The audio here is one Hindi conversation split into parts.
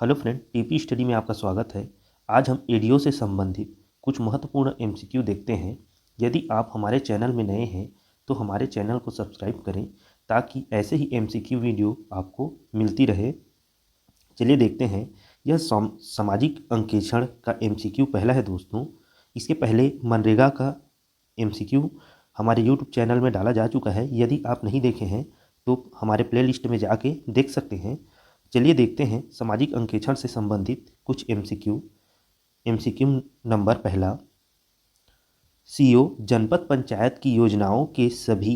हेलो फ्रेंड, टीपी स्टडी में आपका स्वागत है। आज हम एडीओ से संबंधित कुछ महत्वपूर्ण एमसीक्यू देखते हैं। यदि आप हमारे चैनल में नए हैं तो हमारे चैनल को सब्सक्राइब करें ताकि ऐसे ही एमसीक्यू वीडियो आपको मिलती रहे। चलिए देखते हैं। यह सामाजिक अंकेक्षण का एमसीक्यू पहला है दोस्तों। इसके पहले मनरेगा का एमसीक्यू हमारे यूट्यूब चैनल में डाला जा चुका है। यदि आप नहीं देखे हैं तो हमारे प्लेलिस्ट में जाके देख सकते हैं। चलिए देखते हैं सामाजिक अंकेक्षण से संबंधित कुछ एमसीक्यू। एमसीक्यू नंबर पहला, सीओ जनपद पंचायत की योजनाओं के सभी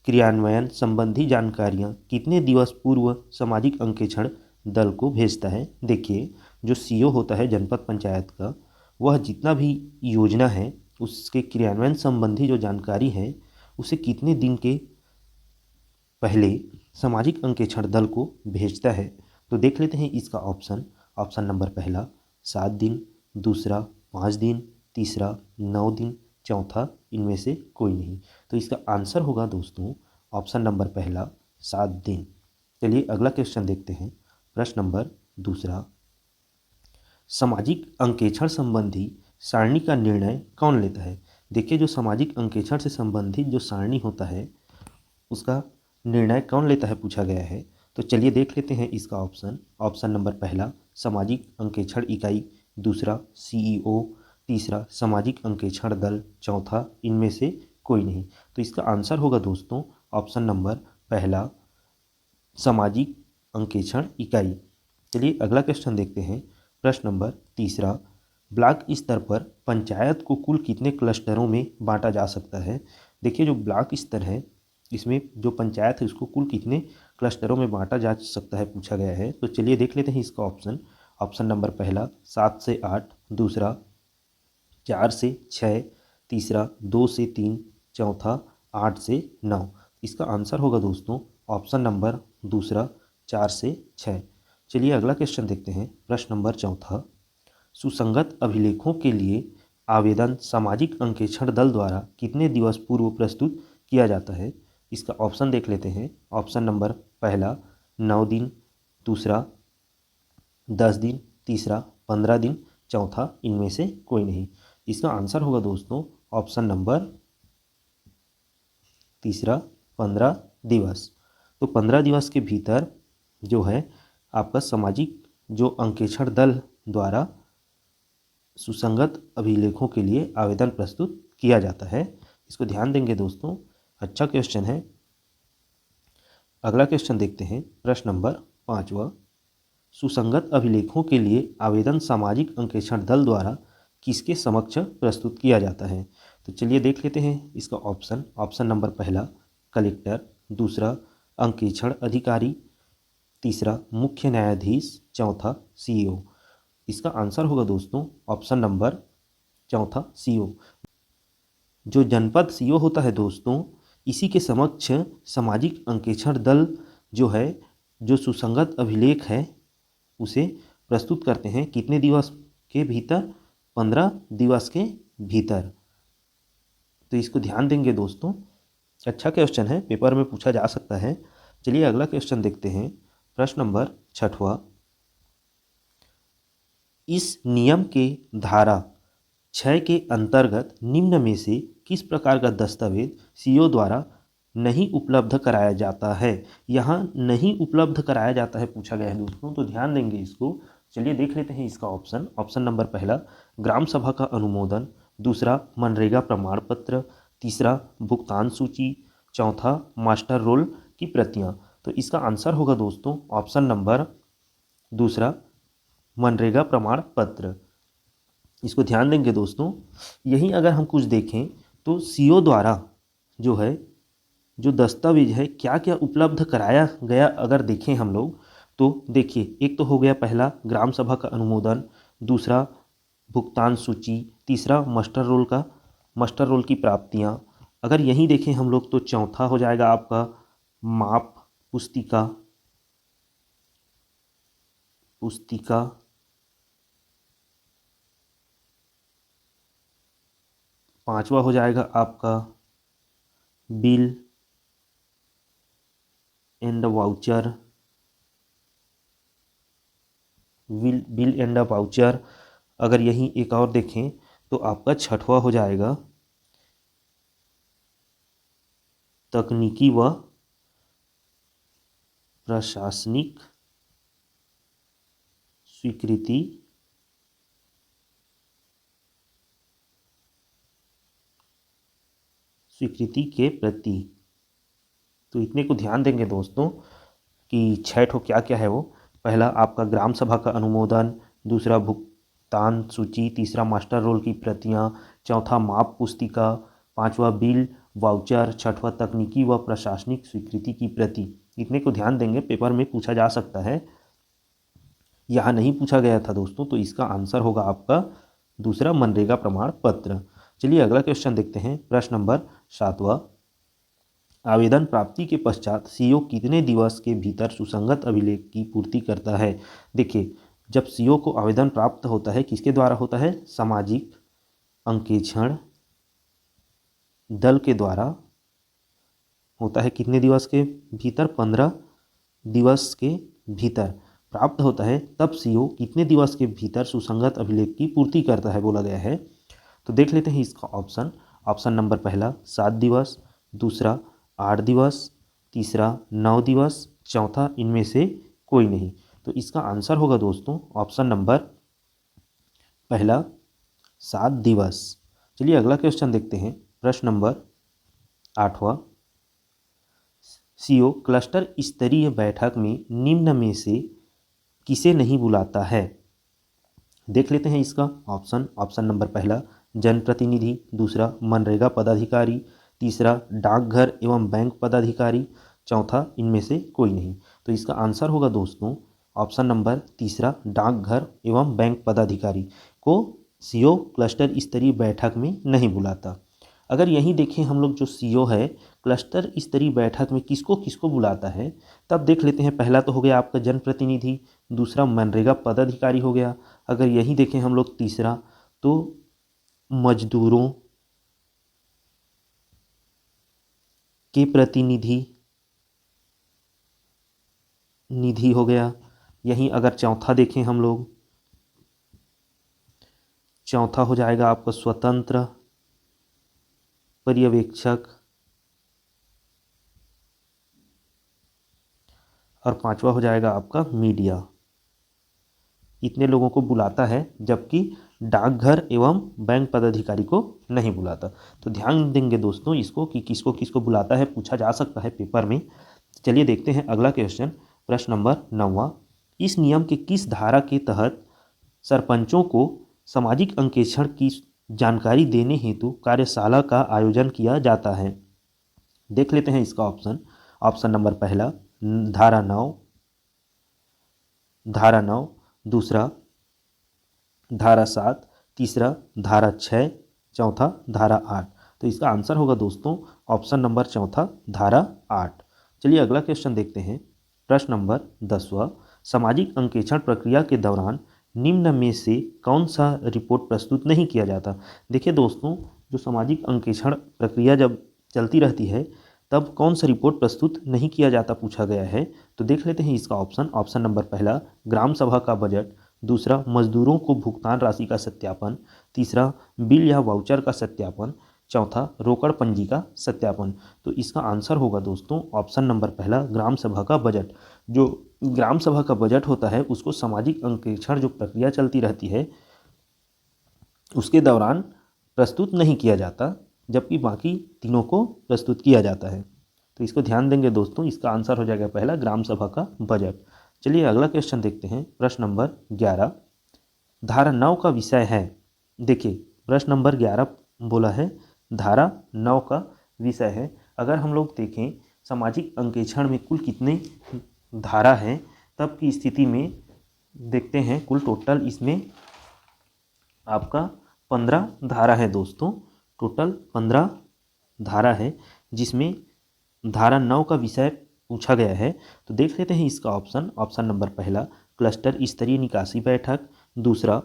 क्रियान्वयन संबंधी जानकारियां कितने दिवस पूर्व सामाजिक अंकेक्षण दल को भेजता है। देखिए, जो सीओ होता है जनपद पंचायत का, वह जितना भी योजना है उसके क्रियान्वयन संबंधी जो जानकारी है उसे कितने दिन के पहले सामाजिक अंकेक्षण दल को भेजता है। तो देख लेते हैं इसका ऑप्शन नंबर पहला 7 दिन, दूसरा 5 दिन, तीसरा 9 दिन, चौथा इनमें से कोई नहीं। तो इसका आंसर होगा दोस्तों ऑप्शन नंबर पहला 7 दिन। चलिए अगला क्वेश्चन देखते हैं। प्रश्न नंबर दूसरा, सामाजिक अंकेक्षण संबंधी सारणी का निर्णय कौन लेता है। देखिए, जो सामाजिक अंकेक्षण से संबंधित जो सारणी होता है उसका निर्णय कौन लेता है पूछा गया है। तो चलिए देख लेते हैं इसका ऑप्शन नंबर पहला सामाजिक अंकेक्षण इकाई, दूसरा सीईओ, तीसरा सामाजिक अंकेक्षण दल, चौथा इनमें से कोई नहीं। तो इसका आंसर होगा दोस्तों ऑप्शन नंबर पहला सामाजिक अंकेक्षण इकाई। चलिए अगला क्वेश्चन देखते हैं। प्रश्न नंबर तीसरा, ब्लॉक स्तर पर पंचायत को कुल कितने क्लस्टरों में बांटा जा सकता है। देखिए, जो ब्लॉक स्तर है इसमें जो पंचायत है उसको कुल कितने क्लस्टरों में बांटा जा सकता है पूछा गया है। तो चलिए देख लेते हैं इसका ऑप्शन नंबर पहला 7 से 8, दूसरा 4 से 6, तीसरा 2 से 3, चौथा 8 से 9। इसका आंसर होगा दोस्तों ऑप्शन नंबर दूसरा 4 से 6। चलिए अगला क्वेश्चन देखते हैं। प्रश्न नंबर चौथा, सुसंगत अभिलेखों के लिए आवेदन सामाजिक अंकेक्षण दल द्वारा कितने दिवस पूर्व प्रस्तुत किया जाता है। इसका ऑप्शन देख लेते हैं। ऑप्शन नंबर पहला 9 दिन, दूसरा 10 दिन, तीसरा 15 दिन, चौथा इनमें से कोई नहीं। इसका आंसर होगा दोस्तों ऑप्शन नंबर तीसरा 15 दिवस। तो 15 दिवस के भीतर जो है आपका सामाजिक जो अंकेक्षण दल द्वारा सुसंगत अभिलेखों के लिए आवेदन प्रस्तुत किया जाता है। इसको ध्यान देंगे दोस्तों, अच्छा क्वेश्चन है। अगला क्वेश्चन देखते हैं। प्रश्न नंबर पाँचवा, सुसंगत अभिलेखों के लिए आवेदन सामाजिक अंकेक्षण दल द्वारा किसके समक्ष प्रस्तुत किया जाता है। तो चलिए देख लेते हैं इसका ऑप्शन नंबर पहला कलेक्टर, दूसरा अंकेक्षण अधिकारी, तीसरा मुख्य न्यायाधीश, चौथा सीईओ। इसका आंसर होगा दोस्तों ऑप्शन नंबर चौथा सीईओ। जो जनपद सीईओ होता है दोस्तों, इसी के समक्ष सामाजिक अंकेक्षण दल जो है, जो सुसंगत अभिलेख है उसे प्रस्तुत करते हैं कितने दिवस के भीतर, 15 दिवस के भीतर। तो इसको ध्यान देंगे दोस्तों, अच्छा क्वेश्चन है, पेपर में पूछा जा सकता है। चलिए अगला क्वेश्चन देखते हैं। प्रश्न नंबर छठवां, इस नियम के धारा 6 के अंतर्गत निम्न में से किस प्रकार का दस्तावेज सीईओ द्वारा नहीं उपलब्ध कराया जाता है। यहाँ नहीं उपलब्ध कराया जाता है पूछा गया है दोस्तों, तो ध्यान देंगे इसको। चलिए देख लेते हैं इसका ऑप्शन नंबर पहला ग्राम सभा का अनुमोदन, दूसरा मनरेगा प्रमाण पत्र, तीसरा भुगतान सूची, चौथा मास्टर रोल की प्रतियाँ। तो इसका आंसर होगा दोस्तों ऑप्शन नंबर दूसरा मनरेगा प्रमाण पत्र। इसको ध्यान देंगे दोस्तों, यहीं अगर हम कुछ देखें तो सीईओ द्वारा जो है जो दस्तावेज है क्या क्या उपलब्ध कराया गया, अगर देखें हम लोग तो देखिए, एक तो हो गया पहला ग्राम सभा का अनुमोदन, दूसरा भुगतान सूची, तीसरा मास्टर रोल की प्राप्तियां। अगर यहीं देखें हम लोग तो चौथा हो जाएगा आपका माप पुस्तिका, पांचवा हो जाएगा आपका bill and voucher, bill and voucher. अगर यहीं एक और देखें तो आपका छठवां हो जाएगा तकनीकी व प्रशासनिक स्वीकृति के प्रति। तो इतने को ध्यान देंगे दोस्तों कि छह ठो क्या क्या है वो। पहला आपका ग्राम सभा का अनुमोदन, दूसरा भुगतान सूची, तीसरा मास्टर रोल की प्रतियां, चौथा माप पुस्तिका, पांचवा बिल वाउचर, छठवां तकनीकी व प्रशासनिक स्वीकृति की प्रति। इतने को ध्यान देंगे, पेपर में पूछा जा सकता है। यहाँ नहीं पूछा गया था दोस्तों, तो इसका आंसर होगा आपका दूसरा मनरेगा प्रमाण पत्र। चलिए अगला क्वेश्चन देखते हैं। प्रश्न नंबर 7वां, आवेदन प्राप्ति के पश्चात सीओ कितने दिवस के भीतर सुसंगत अभिलेख की पूर्ति करता है। देखिए, जब सीओ को आवेदन प्राप्त होता है, किसके द्वारा होता है? सामाजिक अंकेक्षण दल के द्वारा होता है। कितने दिवस के भीतर? 15 दिवस के भीतर प्राप्त होता है। तब सीओ कितने दिवस के भीतर सुसंगत अभिलेख की पूर्ति करता है बोला गया है। तो देख लेते हैं इसका ऑप्शन। ऑप्शन नंबर पहला 7 दिवस, दूसरा 8 दिवस, तीसरा 9 दिवस, चौथा इनमें से कोई नहीं। तो इसका आंसर होगा दोस्तों ऑप्शन नंबर पहला 7 दिवस। चलिए अगला क्वेश्चन देखते हैं। प्रश्न नंबर 8वां, सीओ क्लस्टर स्तरीय बैठक में निम्न में से किसे नहीं बुलाता है। देख लेते हैं इसका ऑप्शन। ऑप्शन नंबर पहला जनप्रतिनिधि, दूसरा मनरेगा पदाधिकारी, तीसरा डाकघर एवं बैंक पदाधिकारी, चौथा इनमें से कोई नहीं। तो इसका आंसर होगा दोस्तों ऑप्शन नंबर तीसरा डाकघर एवं बैंक पदाधिकारी को सीओ क्लस्टर स्तरीय बैठक में नहीं बुलाता। अगर यहीं देखें हम लोग, जो सीओ है क्लस्टर स्तरीय बैठक में किसको किसको बुलाता है, तब देख लेते हैं। पहला तो हो गया आपका जनप्रतिनिधि, दूसरा मनरेगा पदाधिकारी हो गया। अगर यहीं देखें हम लोग तीसरा, तो मजदूरों के प्रतिनिधि हो गया। यहीं अगर चौथा देखें हम लोग, चौथा हो जाएगा आपका स्वतंत्र पर्यवेक्षक, और पांचवा हो जाएगा आपका मीडिया। इतने लोगों को बुलाता है, जबकि डाकघर एवं बैंक पदाधिकारी को नहीं बुलाता। तो ध्यान देंगे दोस्तों इसको कि किसको किसको बुलाता है, पूछा जा सकता है पेपर में। चलिए देखते हैं अगला क्वेश्चन। प्रश्न नंबर 9वां, इस नियम के किस धारा के तहत सरपंचों को सामाजिक अंकेक्षण की जानकारी देने हेतु कार्यशाला का आयोजन किया जाता है। देख लेते हैं इसका ऑप्शन। ऑप्शन नंबर पहला धारा 9, दूसरा धारा 7, तीसरा धारा 6, चौथा धारा 8। तो इसका आंसर होगा दोस्तों ऑप्शन नंबर चौथा धारा 8। चलिए अगला क्वेश्चन देखते हैं। प्रश्न नंबर 10वां, सामाजिक अंकेक्षण प्रक्रिया के दौरान निम्न में से कौन सा रिपोर्ट प्रस्तुत नहीं किया जाता। देखिए दोस्तों, जो सामाजिक अंकेक्षण प्रक्रिया जब चलती रहती है, तब कौन सा रिपोर्ट प्रस्तुत नहीं किया जाता पूछा गया है। तो देख लेते हैं इसका ऑप्शन। ऑप्शन नंबर पहला ग्राम सभा का बजट, दूसरा मजदूरों को भुगतान राशि का सत्यापन, तीसरा बिल या वाउचर का सत्यापन, चौथा रोकड़ पंजी का सत्यापन। तो इसका आंसर होगा दोस्तों ऑप्शन नंबर पहला ग्राम सभा का बजट। जो ग्राम सभा का बजट होता है, उसको सामाजिक अंकेक्षण जो प्रक्रिया चलती रहती है उसके दौरान प्रस्तुत नहीं किया जाता, जबकि बाकी तीनों को प्रस्तुत किया जाता है। तो इसको ध्यान देंगे दोस्तों, इसका आंसर हो जाएगा पहला ग्राम सभा का बजट। चलिए अगला क्वेश्चन देखते हैं। प्रश्न नंबर 11, धारा 9 का विषय है। देखिए, प्रश्न नंबर 11 बोला है धारा 9 का विषय है। अगर हम लोग देखें सामाजिक अंकेक्षण में कुल कितने धारा हैं, तब की स्थिति में देखते हैं कुल टोटल इसमें आपका 15 धारा है दोस्तों। टोटल 15 धारा है, जिसमें धारा 9 का विषय पूछा गया है। तो देख लेते हैं इसका ऑप्शन। ऑप्शन नंबर पहला क्लस्टर स्तरीय निकासी बैठक, दूसरा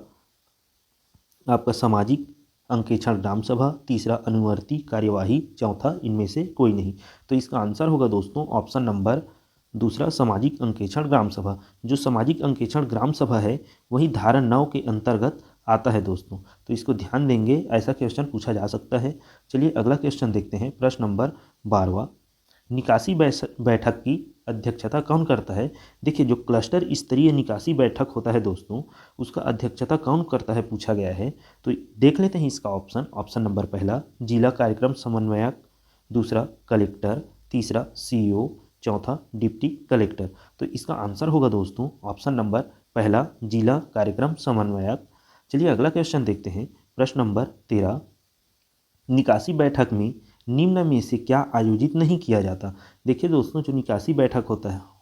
आपका सामाजिक अंकेक्षण ग्राम सभा, तीसरा अनुवर्ती कार्यवाही, चौथा इनमें से कोई नहीं। तो इसका आंसर होगा दोस्तों ऑप्शन नंबर दूसरा सामाजिक अंकेक्षण ग्राम सभा। जो सामाजिक अंकेक्षण ग्राम सभा है वही धारा 9 के अंतर्गत आता है दोस्तों, तो इसको ध्यान देंगे, ऐसा क्वेश्चन पूछा जा सकता है। चलिए अगला क्वेश्चन देखते हैं। प्रश्न नंबर 12, निकासी बैठक की अध्यक्षता कौन करता है? देखिए, जो क्लस्टर स्तरीय निकासी बैठक होता है दोस्तों, उसका अध्यक्षता कौन करता है पूछा गया है। तो देख लेते हैं इसका ऑप्शन नंबर पहला जिला कार्यक्रम समन्वयक, दूसरा कलेक्टर, तीसरा सीईओ, चौथा डिप्टी कलेक्टर। तो इसका आंसर होगा दोस्तों ऑप्शन नंबर पहला जिला कार्यक्रम समन्वयक। चलिए अगला क्वेश्चन देखते हैं। प्रश्न नंबर 13, निकासी बैठक में निम्न में से क्या आयोजित नहीं किया जाता? देखिए दोस्तों, जो निकासी बैठक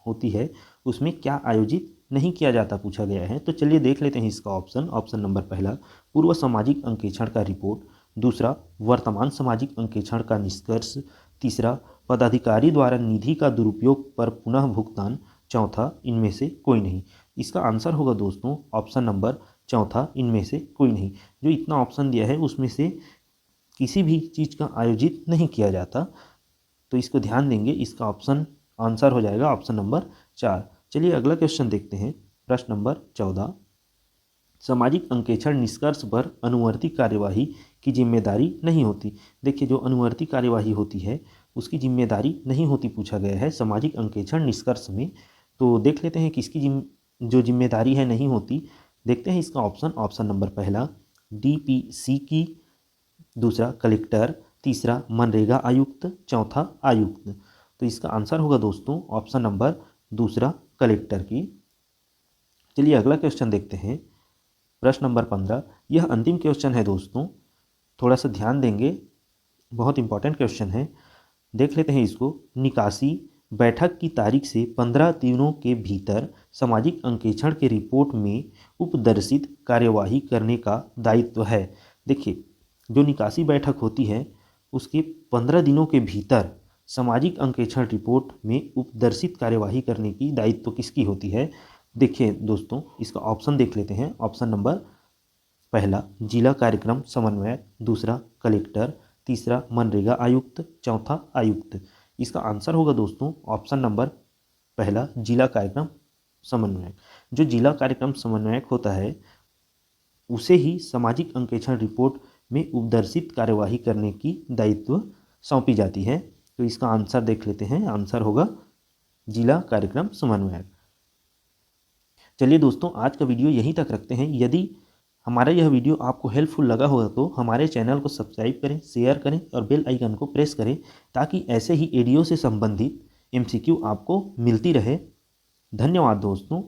होती है उसमें क्या आयोजित नहीं किया जाता पूछा गया है। तो चलिए देख लेते हैं इसका ऑप्शन नंबर पहला पूर्व सामाजिक अंकेक्षण का रिपोर्ट, दूसरा वर्तमान सामाजिक अंकेक्षण का निष्कर्ष, तीसरा पदाधिकारी द्वारा निधि का दुरुपयोग पर पुनः भुगतान, चौथा इनमें से कोई नहीं। इसका आंसर होगा दोस्तों ऑप्शन नंबर चौथा इनमें से कोई नहीं। जो इतना ऑप्शन दिया है उसमें से किसी भी चीज़ का आयोजित नहीं किया जाता, तो इसको ध्यान देंगे। इसका आंसर हो जाएगा ऑप्शन नंबर 4। चलिए अगला क्वेश्चन देखते हैं। प्रश्न नंबर 14, सामाजिक अंकेक्षण निष्कर्ष पर अनुवर्ती कार्यवाही की जिम्मेदारी नहीं होती। देखिए, जो अनुवर्ती कार्यवाही होती है उसकी जिम्मेदारी नहीं होती पूछा गया है सामाजिक अंकेक्षण निष्कर्ष में। तो देख लेते हैं किसकी जो जिम्मेदारी है नहीं होती। देखते हैं इसका ऑप्शन नंबर पहला डीपीसी की, दूसरा कलेक्टर, तीसरा मनरेगा आयुक्त, चौथा आयुक्त। तो इसका आंसर होगा दोस्तों ऑप्शन नंबर दूसरा कलेक्टर की। चलिए अगला क्वेश्चन देखते हैं। प्रश्न नंबर 15, यह अंतिम क्वेश्चन है दोस्तों, थोड़ा सा ध्यान देंगे, बहुत इंपॉर्टेंट क्वेश्चन है। देख लेते हैं इसको। निकासी बैठक की तारीख से 15 दिनों के भीतर सामाजिक अंकेक्षण के रिपोर्ट में उपदर्शित कार्यवाही करने का दायित्व है। देखिए, जो निकासी बैठक होती है उसके 15 दिनों के भीतर सामाजिक अंकेक्षण रिपोर्ट में उपदर्शित कार्यवाही करने की दायित्व किसकी होती है? देखिए दोस्तों, इसका ऑप्शन देख लेते हैं। ऑप्शन नंबर पहला जिला कार्यक्रम समन्वयक, दूसरा कलेक्टर, तीसरा मनरेगा आयुक्त, चौथा आयुक्त। इसका आंसर होगा दोस्तों ऑप्शन नंबर पहला जिला कार्यक्रम समन्वयक। जो जिला कार्यक्रम समन्वयक होता है उसे ही सामाजिक अंकेक्षण रिपोर्ट में उपदर्शित कार्यवाही करने की दायित्व सौंपी जाती है। तो इसका आंसर देख लेते हैं। आंसर होगा जिला कार्यक्रम समन्वयक। चलिए दोस्तों, आज का वीडियो यहीं तक रखते हैं। यदि हमारा यह वीडियो आपको हेल्पफुल लगा होगा तो हमारे चैनल को सब्सक्राइब करें, शेयर करें और बेल आइकन को प्रेस करें, ताकि ऐसे ही एडीओ से संबंधित एमसीक्यू आपको मिलती रहे। धन्यवाद दोस्तों।